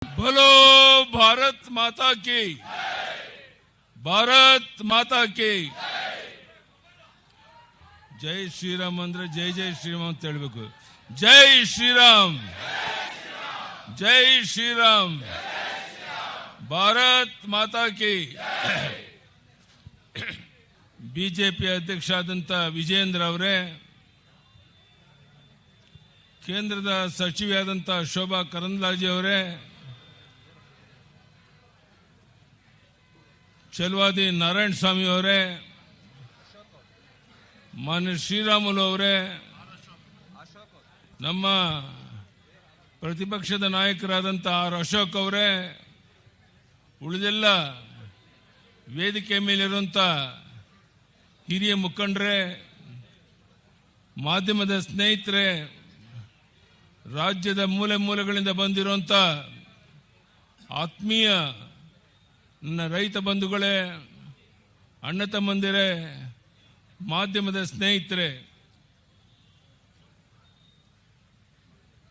बोलो भारत माता की, भारत माता की जय श्रीराम अंद्रे जय जय श्रीराम ಅಂತ ಹೇಳಬೇಕು. जय श्रीराम, जय श्रीराम, भारत माता की. ಬಿಜೆಪಿ ಅಧ್ಯಕ್ಷರಾದಂತ ವಿಜೇಂದ್ರ ಅವರೇ, ಕೇಂದ್ರದ ಸಚಿವೆಯಾದಂತ ಶೋಭಾ ಕರಂದ್ಲಾಜೆ ಅವರೇ, ಚಲವಾದಿ ನಾರಾಯಣ ಸ್ವಾಮಿ ಅವರೇ, ಮಾನ್ಯ ಶ್ರೀರಾಮುಲು ಅವರೇ, ನಮ್ಮ ಪ್ರತಿಪಕ್ಷದ ನಾಯಕರಾದಂತ ಆರ್ ಅಶೋಕ್ ಅವರೇ, ಉಳಿದೆಲ್ಲ ವೇದಿಕೆ ಮೇಲಿರುವಂತ ಹಿರಿಯ ಮುಖಂಡರೇ, ಮಾಧ್ಯಮದ ಸ್ನೇಹಿತರೆ, ರಾಜ್ಯದ ಮೂಲೆ ಮೂಲೆಗಳಿಂದ ಬಂದಿರುವಂತ ಆತ್ಮೀಯ ನನ್ನ ರೈತ ಬಂಧುಗಳೇ, ಅಣ್ಣ ತಮ್ಮಂದಿರೇ, ಮಾಧ್ಯಮದ ಸ್ನೇಹಿತರೆ,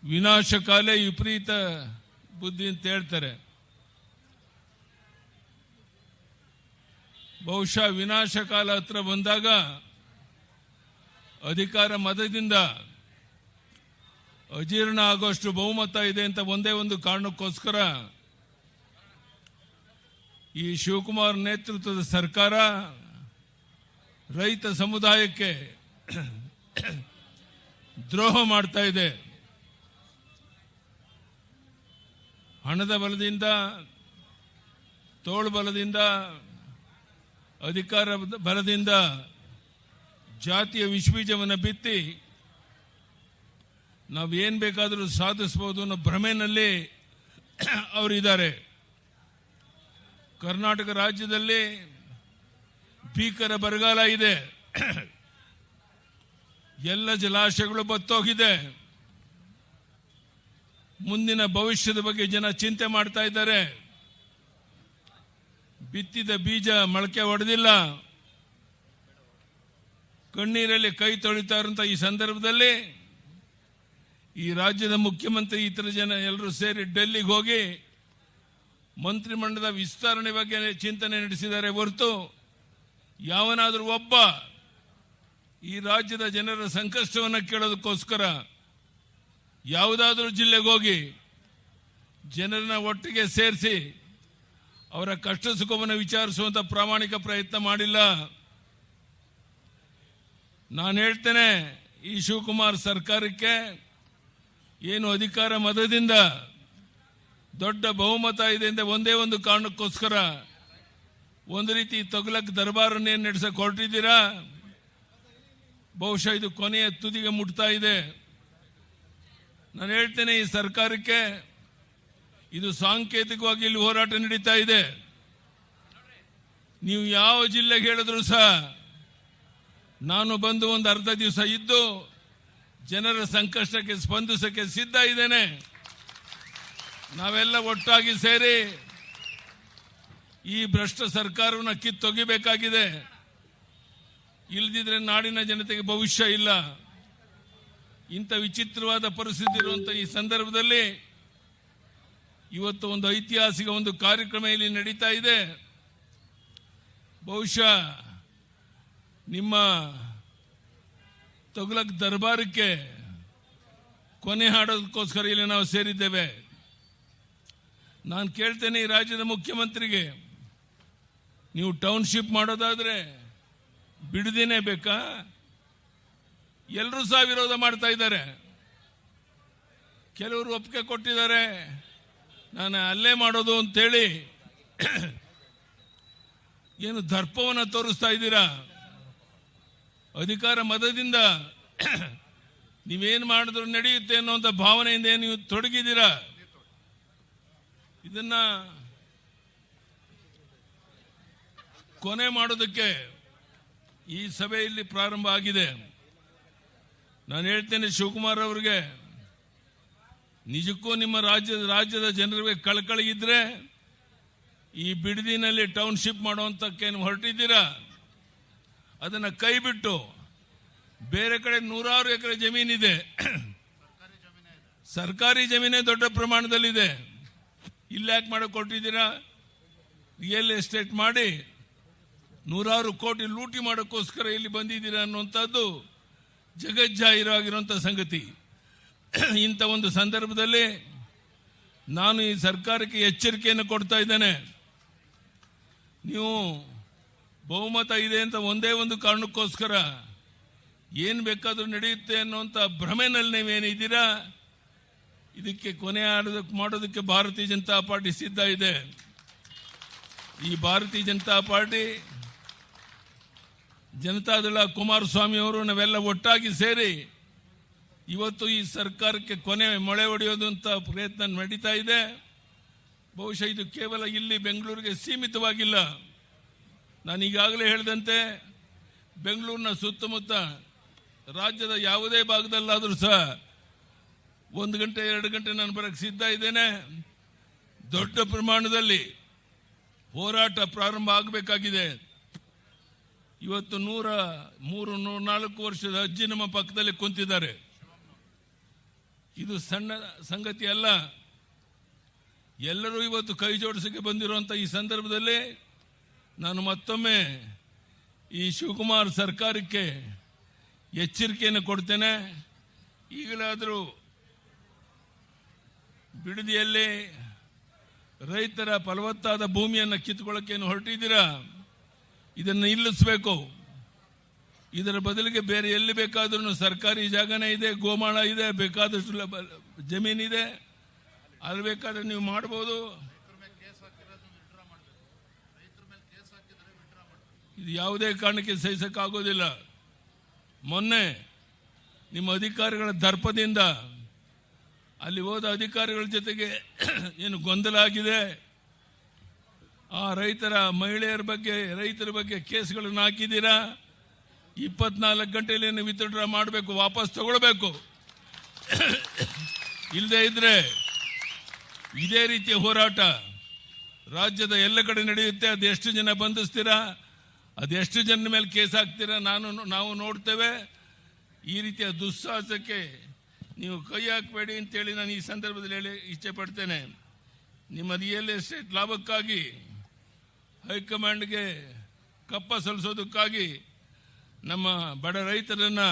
ವಿನಾಶಕಾಲೇ ವಿಪರೀತ ಬುದ್ಧಿ ಅಂತ ಹೇಳ್ತಾರೆ. ಬಹುಶಃ ವಿನಾಶಕಾಲ ಹತ್ರ ಬಂದಾಗ ಅಧಿಕಾರ ಮತದಿಂದ ಅಜೀರ್ಣ ಆಗೋಷ್ಟು ಬಹುಮತ ಇದೆ ಅಂತ ಒಂದೇ ಒಂದು ಕಾರಣಕ್ಕೋಸ್ಕರ ಈ ಶಿವಕುಮಾರ್ ನೇತೃತ್ವದ ಸರ್ಕಾರ ರೈತ ಸಮುದಾಯಕ್ಕೆ ದ್ರೋಹ ಮಾಡ್ತಾ ಇದೆ. ಹಣದ ಬಲದಿಂದ, ತೋಳು ಬಲದಿಂದ, ಅಧಿಕಾರ ಬಲದಿಂದ ಜಾತಿಯ ವಿಷಬೀಜವನ್ನು ಬಿತ್ತಿ ನಾವೇನ್ ಬೇಕಾದರೂ ಸಾಧಿಸಬಹುದು ಅನ್ನೋ ಭ್ರಮೆನಲ್ಲಿ ಅವರಿದ್ದಾರೆ. ಕರ್ನಾಟಕ ರಾಜ್ಯದಲ್ಲಿ ಭೀಕರ ಬರಗಾಲ ಇದೆ. ಎಲ್ಲ ಜಲಾಶಯಗಳು ಬತ್ತೋಗಿದೆ. ಮುಂದಿನ ಭವಿಷ್ಯದ ಬಗ್ಗೆ ಜನ ಚಿಂತೆ ಮಾಡ್ತಾ ಇದ್ದಾರೆ. ಬಿತ್ತಿದ ಬೀಜ ಮೊಳಕೆ ಹೊಡೆದಿಲ್ಲ. ಕಣ್ಣೀರಲ್ಲಿ ಕೈ ತೊಳಿತಾ ಇರುವಂತ ಈ ಸಂದರ್ಭದಲ್ಲಿ ಈ ರಾಜ್ಯದ ಮುಖ್ಯಮಂತ್ರಿ ಇತರ ಜನ ಎಲ್ಲರೂ ಸೇರಿ ಡೆಲ್ಲಿಗೆ ಹೋಗಿ ಮಂತ್ರಿಮಂಡಲದ ವಿಸ್ತರಣೆ ಬಗ್ಗೆ ಚಿಂತನೆ ನಡೆಸಿದ್ದಾರೆ ಹೊರತು ಯಾವನಾದರೂ ಒಬ್ಬ ಈ ರಾಜ್ಯದ ಜನರ ಸಂಕಷ್ಟವನ್ನು ಕೇಳೋದಕ್ಕೋಸ್ಕರ ಯಾವುದಾದ್ರೂ ಜಿಲ್ಲೆಗೆ ಹೋಗಿ ಜನರನ್ನ ಒಟ್ಟಿಗೆ ಸೇರಿಸಿ ಅವರ ಕಷ್ಟ ಸುಖವನ್ನು ವಿಚಾರಿಸುವಂತ ಪ್ರಾಮಾಣಿಕ ಪ್ರಯತ್ನ ಮಾಡಿಲ್ಲ. ನಾನು ಹೇಳ್ತೇನೆ, ಈ ಶಿವಕುಮಾರ್ ಸರ್ಕಾರಕ್ಕೆ ಏನು ಅಧಿಕಾರ ಮತದಿಂದ ದೊಡ್ಡ ಬಹುಮತ ಇದೆ ಅಂತ ಒಂದೇ ಒಂದು ಕಾರಣಕ್ಕೋಸ್ಕರ ಒಂದು ರೀತಿ ತೊಗಲಕ್ ದರ್ಬಾರನ್ನೇನು ನಡೆಸಕ್ಕೆ ಹೊರಟಿದ್ದೀರಾ. ಬಹುಶಃ ಇದು ಕೊನೆಯ ತುದಿಗೆ ಮುಟ್ತಾ ಇದೆ. ನಾನು ಹೇಳ್ತೇನೆ, ಈ ಸರ್ಕಾರಕ್ಕೆ ಇದು ಸಾಂಕೇತಿಕವಾಗಿ ಇಲ್ಲಿ ಹೋರಾಟ ನಡೀತಾ ಇದೆ. ನೀವು ಯಾವ ಜಿಲ್ಲೆಗೆ ಹೇಳಿದ್ರು ಸಹ ನಾನು ಬಂದು ಒಂದು ಅರ್ಧ ದಿವಸ ಇದ್ದು ಜನರ ಸಂಕಷ್ಟಕ್ಕೆ ಸ್ಪಂದಿಸಕ್ಕೆ ಸಿದ್ಧ ಇದ್ದೇನೆ. ನಾವೆಲ್ಲ ಒಟ್ಟಾಗಿ ಸೇರಿ ಈ ಭ್ರಷ್ಟ ಸರ್ಕಾರವನ್ನು ಕಿತ್ತೊಗಿಬೇಕಾಗಿದೆ. ಇಲ್ಲದಿದ್ರೆ ನಾಡಿನ ಜನತೆಗೆ ಭವಿಷ್ಯ ಇಲ್ಲ. ಇಂಥ ವಿಚಿತ್ರವಾದ ಪರಿಸ್ಥಿತಿ ಇರುವಂತಹ ಈ ಸಂದರ್ಭದಲ್ಲಿ ಇವತ್ತು ಒಂದು ಐತಿಹಾಸಿಕ ಒಂದು ಕಾರ್ಯಕ್ರಮ ಇಲ್ಲಿ ನಡೀತಾ ಇದೆ. ಬಹುಶಃ ನಿಮ್ಮ ತೊಗಲಕ್ ದರ್ಬಾರಕ್ಕೆ ಕೊನೆ ಹಾಡೋದಕ್ಕೋಸ್ಕರ ಇಲ್ಲಿ ನಾವು ಸೇರಿದ್ದೇವೆ. ನಾನು ಕೇಳ್ತೇನೆ ಈ ರಾಜ್ಯದ ಮುಖ್ಯಮಂತ್ರಿಗೆ, ನೀವು ಟೌನ್ಶಿಪ್ ಮಾಡೋದಾದ್ರೆ ಬಿಡುದೇನೆ ಬೇಕಾ? ಎಲ್ಲರೂ ಸಹ ವಿರೋಧ ಮಾಡ್ತಾ ಇದ್ದಾರೆ. ಕೆಲವರು ಒಪ್ಪಿಗೆ ಕೊಟ್ಟಿದ್ದಾರೆ, ನಾನು ಅಲ್ಲೇ ಮಾಡೋದು ಅಂತೇಳಿ ಏನು ದರ್ಪವನ್ನು ತೋರಿಸ್ತಾ ಇದ್ದೀರಾ? ಅಧಿಕಾರ ಮತದಿಂದ ನೀವೇನು ಮಾಡಿದ್ರು ನಡೆಯುತ್ತೆ ಅನ್ನುವಂಥ ಭಾವನೆಯಿಂದ ನೀವು ತೊಡಗಿದ್ದೀರಾ. ಇದನ್ನ ಕೊನೆ ಮಾಡೋದಕ್ಕೆ ಈ ಸಭೆಯಲ್ಲಿ ಪ್ರಾರಂಭ ಆಗಿದೆ. ನಾನು ಹೇಳ್ತೇನೆ, ಶಿವಕುಮಾರ್ ಅವರಿಗೆ ನಿಜಕ್ಕೂ ನಿಮ್ಮ ರಾಜ್ಯದ ಜನರಿಗೆ ಕಳಕಳಿ ಇದ್ರೆ ಈ ಬಿಡದಿನಲ್ಲಿ ಟೌನ್ಶಿಪ್ ಮಾಡುವಂತಕ್ಕೇನು ಹೊರಟಿದ್ದೀರಾ ಅದನ್ನ ಕೈ ಬಿಟ್ಟು ಬೇರೆ ಕಡೆ ನೂರಾರು ಎಕರೆ ಜಮೀನಿದೆ, ಸರ್ಕಾರಿ ಜಮೀನೇ ದೊಡ್ಡ ಪ್ರಮಾಣದಲ್ಲಿದೆ. ಇಲ್ಲಾಕೆ ಮಾಡಕ್ಕೆ ಕೊಟ್ಟಿದ್ದೀರಾ? ರಿಯಲ್ ಎಸ್ಟೇಟ್ ಮಾಡಿ ನೂರಾರು ಕೋಟಿ ಲೂಟಿ ಮಾಡೋಕ್ಕೋಸ್ಕರ ಇಲ್ಲಿ ಬಂದಿದ್ದೀರಾ ಅನ್ನುವಂಥದ್ದು ಜಗಜ್ಜಾಹಿರಾಗಿರುವಂಥ ಸಂಗತಿ. ಇಂಥ ಒಂದು ಸಂದರ್ಭದಲ್ಲಿ ನಾನು ಈ ಸರ್ಕಾರಕ್ಕೆ ಎಚ್ಚರಿಕೆಯನ್ನು ಕೊಡ್ತಾ ಇದ್ದೇನೆ. ನೀವು ಬಹುಮತ ಇದೆ ಅಂತ ಒಂದೇ ಒಂದು ಕಾರಣಕ್ಕೋಸ್ಕರ ಏನು ಬೇಕಾದರೂ ನಡೆಯುತ್ತೆ ಅನ್ನುವಂಥ ಭ್ರಮೆನಲ್ಲಿ ನೀವೇನಿದ್ದೀರಾ, ಇದಕ್ಕೆ ಕೊನೆ ಮಾಡೋದಕ್ಕೆ ಭಾರತೀಯ ಜನತಾ ಪಾರ್ಟಿ ಸಿದ್ಧ ಇದೆ. ಈ ಭಾರತೀಯ ಜನತಾ ಪಾರ್ಟಿ, ಜನತಾದಳ, ಕುಮಾರಸ್ವಾಮಿ ಅವರು ನಾವೆಲ್ಲ ಒಟ್ಟಾಗಿ ಸೇರಿ ಇವತ್ತು ಈ ಸರ್ಕಾರಕ್ಕೆ ಕೊನೆ ಮೊಳೆ ಹೊಡೆಯೋದು ಅಂತ ಪ್ರಯತ್ನ ನಡೀತಾ ಇದೆ. ಬಹುಶಃ ಇದು ಕೇವಲ ಇಲ್ಲಿ ಬೆಂಗಳೂರಿಗೆ ಸೀಮಿತವಾಗಿಲ್ಲ. ನಾನು ಈಗಾಗಲೇ ಹೇಳಿದಂತೆ ಬೆಂಗಳೂರಿನ ಸುತ್ತಮುತ್ತ ರಾಜ್ಯದ ಯಾವುದೇ ಭಾಗದಲ್ಲಾದರೂ ಸಹ 1 ಗಂಟೆ 2 ಗಂಟೆ ನಾನು ಬರಕ್ಕೆ ಸಿದ್ಧ ಇದ್ದೇನೆ. ದೊಡ್ಡ ಪ್ರಮಾಣದಲ್ಲಿ ಹೋರಾಟ ಪ್ರಾರಂಭ ಆಗಬೇಕಾಗಿದೆ. ಇವತ್ತು 104 ವರ್ಷದ ಅಜ್ಜಿ ನಮ್ಮ ಪಕ್ಕದಲ್ಲಿ ಕುಂತಿದ್ದಾರೆ. ಇದು ಸಣ್ಣ ಸಂಗತಿ ಅಲ್ಲ. ಎಲ್ಲರೂ ಇವತ್ತು ಕೈ ಜೋಡಿಸಕ್ಕೆ ಬಂದಿರುವಂಥ ಈ ಸಂದರ್ಭದಲ್ಲಿ ನಾನು ಮತ್ತೊಮ್ಮೆ ಈ ಶಿವಕುಮಾರ್ ಸರ್ಕಾರಕ್ಕೆ ಎಚ್ಚರಿಕೆಯನ್ನು ಕೊಡ್ತೇನೆ. ಈಗಲಾದರೂ ಬಿಡದಿಯಲ್ಲಿ ರೈತರ ಫಲವತ್ತಾದ ಭೂಮಿಯನ್ನು ಕಿತ್ತುಕೊಳ್ಳಕ್ಕೆ ಹೊರಟಿದ್ದೀರಾ, ಇದನ್ನು ನಿಲ್ಲಿಸಬೇಕು. ಇದರ ಬದಲಿಗೆ ಬೇರೆ ಎಲ್ಲಿ ಬೇಕಾದ್ರೂ ಸರ್ಕಾರಿ ಜಾಗನೇ ಇದೆ, ಗೋಮಾಳ ಇದೆ, ಬೇಕಾದಷ್ಟು ಜಮೀನಿದೆ, ಅಲ್ಲಿ ಬೇಕಾದ್ರೆ ನೀವು ಮಾಡ್ಬೋದು. ಇದು ಯಾವುದೇ ಕಾರಣಕ್ಕೆ ಸಹಿಸಕ್ಕಾಗೋದಿಲ್ಲ. ಮೊನ್ನೆ ನಿಮ್ಮ ಅಧಿಕಾರಿಗಳ ದರ್ಪದಿಂದ ಅಲ್ಲಿ ಹೋದ ಅಧಿಕಾರಿಗಳ ಜೊತೆಗೆ ಏನು ಗೊಂದಲ ಆಗಿದೆ, ಆ ಮಹಿಳೆಯರ ಬಗ್ಗೆ, ರೈತರ ಬಗ್ಗೆ ಕೇಸ್ಗಳನ್ನು ಹಾಕಿದ್ದೀರಾ. 24 ಗಂಟೆಯಲ್ಲಿ ವಿತ್ಡ್ರಾ ಮಾಡಬೇಕು, ವಾಪಸ್ ತಗೊಳ್ಬೇಕು. ಇಲ್ಲದೆ ಇದ್ರೆ ಇದೇ ರೀತಿಯ ಹೋರಾಟ ರಾಜ್ಯದ ಎಲ್ಲ ಕಡೆ ನಡೆಯುತ್ತೆ. ಅದೆಷ್ಟು ಜನ ಬಂಧಿಸ್ತೀರಾ, ಅದೆಷ್ಟು ಜನ ಮೇಲೆ ಕೇಸ್ ಹಾಕ್ತೀರಾ ನಾವು ನೋಡ್ತೇವೆ. ಈ ರೀತಿಯ ದುಸ್ಸಾಹಸಕ್ಕೆ ನೀವು ಕೈ ಹಾಕಬೇಡಿ ಅಂತೇಳಿ ನಾನು ಈ ಸಂದರ್ಭದಲ್ಲಿ ಹೇಳಿ ಇಚ್ಛೆ ಪಡ್ತೇನೆ. ನಿಮ್ಮ ರಿಯಲ್ ಎಸ್ಟೇಟ್ ಲಾಭಕ್ಕಾಗಿ ಹೈಕಮಾಂಡ್ಗೆ ಕಪ್ಪ ಸಲ್ಲಿಸೋದಕ್ಕಾಗಿ ನಮ್ಮ ಬಡ ರೈತರನ್ನ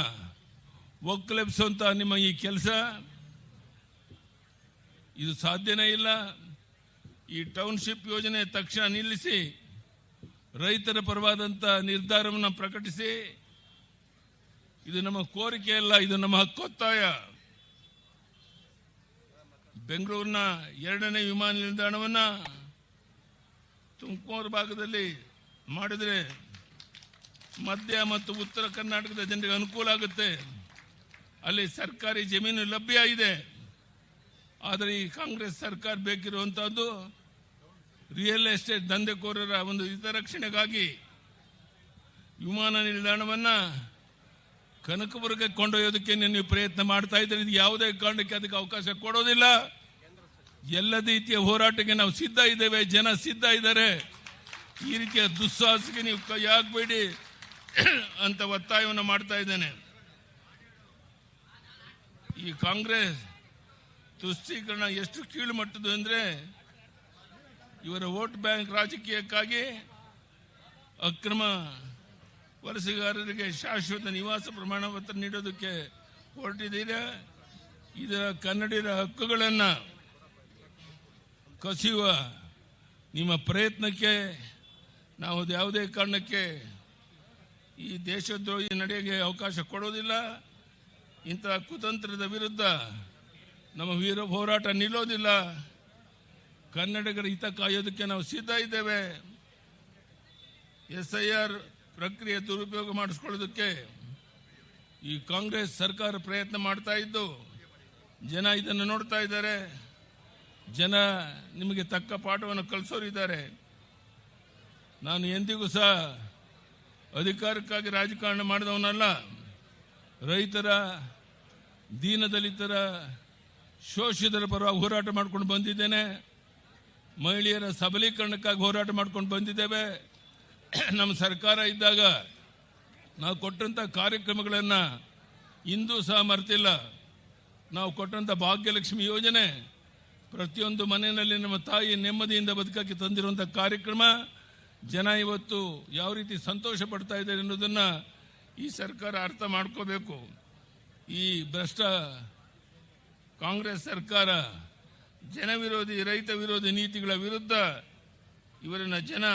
ಒಕ್ಕಲೆಬ್ಸುವಂತ ನಿಮ್ಮ ಈ ಕೆಲಸ ಇದು ಸಾಧ್ಯನೇ ಇಲ್ಲ. ಈ ಟೌನ್ಶಿಪ್ ಯೋಜನೆ ತಕ್ಷಣ ನಿಲ್ಲಿಸಿ ರೈತರ ಪರವಾದಂಥ ನಿರ್ಧಾರವನ್ನು ಪ್ರಕಟಿಸಿ. ಇದು ನಮ್ಮ ಕೋರಿಕೆ ಅಲ್ಲ, ಇದು ನಮ್ಮ ಹಕ್ಕೊತ್ತಾಯ. ಬೆಂಗಳೂರಿನ 2ನೇ ವಿಮಾನ ನಿಲ್ದಾಣವನ್ನು ತುಮಕೂರು ಭಾಗದಲ್ಲಿ ಮಾಡಿದರೆ ಮಧ್ಯ ಮತ್ತು ಉತ್ತರ ಕರ್ನಾಟಕದ ಜನರಿಗೆ ಅನುಕೂಲ ಆಗುತ್ತೆ. ಅಲ್ಲಿ ಸರ್ಕಾರಿ ಜಮೀನು ಲಭ್ಯ ಇದೆ. ಆದರೆ ಈ ಕಾಂಗ್ರೆಸ್ ಸರ್ಕಾರ ಬೇಕಿರುವಂತಹದ್ದು ರಿಯಲ್ ಎಸ್ಟೇಟ್ ದಂಧೆಕೋರರ ಒಂದು ಹಿತರಕ್ಷಣೆಗಾಗಿ ವಿಮಾನ ನಿಲ್ದಾಣವನ್ನು ಕನಕಪುರಕ್ಕೆ ಕೊಂಡೊಯ್ಯೋದಕ್ಕೆ ನೀವು ಪ್ರಯತ್ನ ಮಾಡ್ತಾ ಇದ್ದೀರಿ. ಇದು ಯಾವುದೇ ಕಾರಣಕ್ಕೆ ಅದಕ್ಕೆ ಅವಕಾಶ ಕೊಡೋದಿಲ್ಲ. ಎಲ್ಲ ರೀತಿಯ ಹೋರಾಟಕ್ಕೆ ನಾವು ಸಿದ್ಧ ಇದ್ದೇವೆ, ಜನ ಸಿದ್ಧ ಇದ್ದಾರೆ. ಈ ರೀತಿಯ ದುಸ್ಸಾಹಸಕ್ಕೆ ನೀವು ಕೈ ಹಾಕಬೇಡಿ ಅಂತ ಒತ್ತಾಯವನ್ನು ಮಾಡ್ತಾ ಇದ್ದೇನೆ. ಈ ಕಾಂಗ್ರೆಸ್ ತುಷ್ಟೀಕರಣ ಎಷ್ಟು ಕೀಳು ಮಟ್ಟದ್ದು ಅಂದರೆ ಇವರ ವೋಟ್ ಬ್ಯಾಂಕ್ ರಾಜಕೀಯಕ್ಕಾಗಿ ಅಕ್ರಮ ವಲಸಿಗಾರರಿಗೆ ಶಾಶ್ವತ ನಿವಾಸ ಪ್ರಮಾಣ ಪತ್ರ ನೀಡೋದಕ್ಕೆ ಹೊರಟಿದ್ದೀರಾ. ಇದರ ಕನ್ನಡಿಗರ ಹಕ್ಕುಗಳನ್ನು ಕಸಿಯುವ ನಿಮ್ಮ ಪ್ರಯತ್ನಕ್ಕೆ ನಾವು ಯಾವುದೇ ಕಾರಣಕ್ಕೆ ಈ ದೇಶದ್ರೋಹಿ ನಡೆಗೆ ಅವಕಾಶ ಕೊಡೋದಿಲ್ಲ. ಇಂತಹ ಕುತಂತ್ರದ ವಿರುದ್ಧ ನಮ್ಮ ವೀರ ಹೋರಾಟ ನಿಲ್ಲೋದಿಲ್ಲ. ಕನ್ನಡಿಗರ ಹಿತ ಕಾಯೋದಕ್ಕೆ ನಾವು ಸಿದ್ಧ ಇದ್ದೇವೆ. SIR ಪ್ರಕ್ರಿಯೆ ದುರುಪಯೋಗ ಮಾಡಿಸ್ಕೊಳ್ಳೋದಕ್ಕೆ ಈ ಕಾಂಗ್ರೆಸ್ ಸರ್ಕಾರ ಪ್ರಯತ್ನ ಮಾಡ್ತಾ ಇದ್ದು ಜನ ಇದನ್ನು ನೋಡ್ತಾ ಇದ್ದಾರೆ. ಜನ ನಿಮಗೆ ತಕ್ಕ ಪಾಠವನ್ನು ಕಲಿಸೋರಿದ್ದಾರೆ. ನಾನು ಎಂದಿಗೂ ಸಹ ಅಧಿಕಾರಕ್ಕಾಗಿ ರಾಜಕಾರಣ ಮಾಡಿದವನಲ್ಲ. ರೈತರ, ದೀನದಲಿತರ, ಶೋಷಿತರ ಪರವಾಗಿ ಹೋರಾಟ ಮಾಡ್ಕೊಂಡು ಬಂದಿದ್ದೇನೆ. ಮಹಿಳೆಯರ ಸಬಲೀಕರಣಕ್ಕಾಗಿ ಹೋರಾಟ ಮಾಡ್ಕೊಂಡು ಬಂದಿದ್ದೇವೆ. ನಮ್ಮ ಸರ್ಕಾರ ಇದ್ದಾಗ ನಾವು ಕೊಟ್ಟಂಥ ಕಾರ್ಯಕ್ರಮಗಳನ್ನು ಇಂದೂ ಸಹ ಮರೆತಿಲ್ಲ. ನಾವು ಕೊಟ್ಟಂಥ ಭಾಗ್ಯಲಕ್ಷ್ಮಿ ಯೋಜನೆ ಪ್ರತಿಯೊಂದು ಮನೆಯಲ್ಲಿ ನಮ್ಮ ತಾಯಿ ನೆಮ್ಮದಿಯಿಂದ ಬದುಕಕ್ಕೆ ತಂದಿರುವಂಥ ಕಾರ್ಯಕ್ರಮ ಜನ ಇವತ್ತು ಯಾವ ರೀತಿ ಸಂತೋಷ ಪಡ್ತಾ ಇದ್ದಾರೆ ಅನ್ನೋದನ್ನು ಈ ಸರ್ಕಾರ ಅರ್ಥ ಮಾಡ್ಕೋಬೇಕು. ಈ ಭ್ರಷ್ಟ ಕಾಂಗ್ರೆಸ್ ಸರ್ಕಾರ ಜನ ವಿರೋಧಿ ರೈತ ವಿರೋಧಿ ನೀತಿಗಳ ವಿರುದ್ಧ ಇವರನ್ನ ಜನ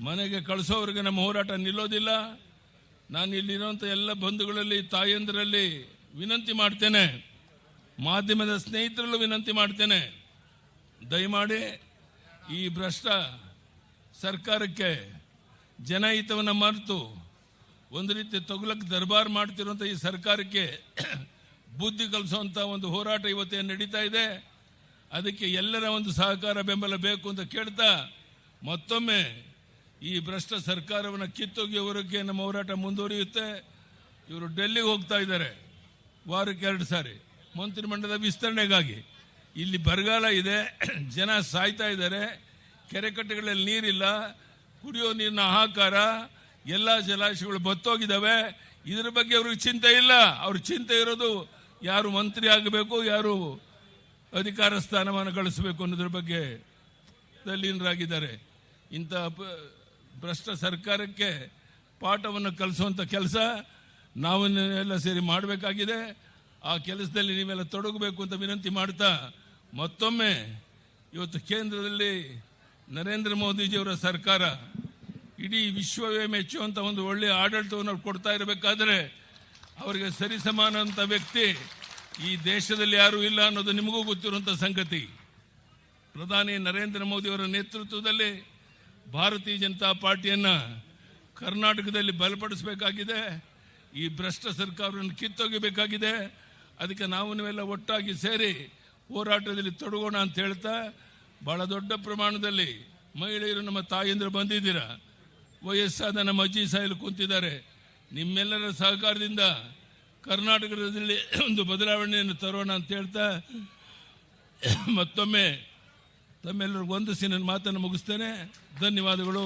ಮನೆಗೆ ಕಳಿಸೋವರೆಗೆ ನಮ್ಮ ಹೋರಾಟ ನಿಲ್ಲೋದಿಲ್ಲ. ನಾನು ಇಲ್ಲಿರುವಂಥ ಎಲ್ಲ ಬಂಧುಗಳಲ್ಲಿ ತಾಯಂದರಲ್ಲಿ ವಿನಂತಿ ಮಾಡ್ತೇನೆ, ಮಾಧ್ಯಮದ ಸ್ನೇಹಿತರಲ್ಲೂ ವಿನಂತಿ ಮಾಡ್ತೇನೆ, ದಯಮಾಡಿ ಈ ಭ್ರಷ್ಟ ಸರ್ಕಾರಕ್ಕೆ ಜನಹಿತವನ್ನು ಮರೆತು ಒಂದು ರೀತಿ ತೊಗಲಕ್ಕೆ ದರ್ಬಾರ್ ಮಾಡ್ತಿರುವಂಥ ಈ ಸರ್ಕಾರಕ್ಕೆ ಬುದ್ಧಿ ಕಲಿಸುವಂಥ ಒಂದು ಹೋರಾಟ ಇವತ್ತೇನು ನಡೀತಾ ಇದೆ. ಅದಕ್ಕೆ ಎಲ್ಲರ ಒಂದು ಸಹಕಾರ ಬೆಂಬಲ ಬೇಕು ಅಂತ ಕೇಳ್ತಾ ಮತ್ತೊಮ್ಮೆ ಈ ಭ್ರಷ್ಟ ಸರ್ಕಾರವನ್ನು ಕಿತ್ತೊಗೆಯುವವರೆಗೆ ನಮ್ಮ ಹೋರಾಟ ಮುಂದುವರಿಯುತ್ತೆ. ಇವರು ಡೆಲ್ಲಿಗೆ ಹೋಗ್ತಾ ಇದ್ದಾರೆ ವಾರಕ್ಕೆ 2 ಸಾರಿ ಮಂತ್ರಿಮಂಡಲದ ವಿಸ್ತರಣೆಗಾಗಿ. ಇಲ್ಲಿ ಬರಗಾಲ ಇದೆ, ಜನ ಸಾಯ್ತಾ ಇದ್ದಾರೆ, ಕೆರೆಕಟ್ಟೆಗಳಲ್ಲಿ ನೀರಿಲ್ಲ, ಕುಡಿಯೋ ನೀರಿನ ಹಾಹಾಕಾರ, ಎಲ್ಲ ಜಲಾಶಯಗಳು ಬತ್ತೋಗಿದ್ದಾವೆ. ಇದರ ಬಗ್ಗೆ ಅವ್ರಿಗೆ ಚಿಂತೆ ಇಲ್ಲ. ಅವ್ರ ಚಿಂತೆ ಇರೋದು ಯಾರು ಮಂತ್ರಿ ಆಗಬೇಕು, ಯಾರು ಅಧಿಕಾರ ಸ್ಥಾನಮಾನ ಗಳಿಸಬೇಕು ಅನ್ನೋದ್ರ ಬಗ್ಗೆ ತಲ್ಲೀನರಾಗಿದ್ದಾರೆ. ಇಂಥ ಭ್ರಷ್ಟ ಸರ್ಕಾರಕ್ಕೆ ಪಾಠವನ್ನು ಕಲಿಸುವಂಥ ಕೆಲಸ ನಾವೆಲ್ಲ ಸೇರಿ ಮಾಡಬೇಕಾಗಿದೆ. ಆ ಕೆಲಸದಲ್ಲಿ ನೀವೆಲ್ಲ ತೊಡಗಬೇಕು ಅಂತ ವಿನಂತಿ ಮಾಡ್ತಾ ಮತ್ತೊಮ್ಮೆ ಇವತ್ತು ಕೇಂದ್ರದಲ್ಲಿ ನರೇಂದ್ರ ಮೋದಿಜಿಯವರ ಸರ್ಕಾರ ಇಡೀ ವಿಶ್ವವೇ ಮೆಚ್ಚುವಂಥ ಒಂದು ಒಳ್ಳೆಯ ಆಡಳಿತವನ್ನು ಕೊಡ್ತಾ ಇರಬೇಕಾದ್ರೆ ಅವರಿಗೆ ಸರಿಸಮಾನಂಥ ವ್ಯಕ್ತಿ ಈ ದೇಶದಲ್ಲಿ ಯಾರೂ ಇಲ್ಲ ಅನ್ನೋದು ನಿಮಗೂ ಗೊತ್ತಿರುವಂಥ ಸಂಗತಿ. ಪ್ರಧಾನಿ ನರೇಂದ್ರ ಮೋದಿಯವರ ನೇತೃತ್ವದಲ್ಲಿ ಭಾರತೀಯ ಜನತಾ ಪಾರ್ಟಿಯನ್ನು ಕರ್ನಾಟಕದಲ್ಲಿ ಬಲಪಡಿಸಬೇಕಾಗಿದೆ. ಈ ಭ್ರಷ್ಟ ಸರ್ಕಾರವನ್ನು ಕಿತ್ತೊಗೆಯಬೇಕಾಗಿದೆ. ಅದಕ್ಕೆ ನೀವೆಲ್ಲ ಒಟ್ಟಾಗಿ ಸೇರಿ ಹೋರಾಟದಲ್ಲಿ ತೊಡಗೋಣ ಅಂತ ಹೇಳ್ತಾ, ಬಹಳ ದೊಡ್ಡ ಪ್ರಮಾಣದಲ್ಲಿ ಮಹಿಳೆಯರು ನಮ್ಮ ತಾಯಂದಿರು ಬಂದಿದ್ದೀರಾ, ವಯಸ್ಸಾದ ನಮ್ಮ ಅಜ್ಜಿ ಸಾಯಲು ಕುಂತಿದ್ದಾರೆ. ನಿಮ್ಮೆಲ್ಲರ ಸಹಕಾರದಿಂದ ಕರ್ನಾಟಕದಲ್ಲಿ ಒಂದು ಬದಲಾವಣೆಯನ್ನು ತರೋಣ ಅಂತ ಹೇಳ್ತಾ ಮತ್ತೊಮ್ಮೆ ತಮ್ಮೆಲ್ಲರಿಗೂ ವಂದಿಸಿ ನನ್ನ ಮಾತನ್ನು ಮುಗಿಸ್ತೇನೆ. ಧನ್ಯವಾದಗಳು.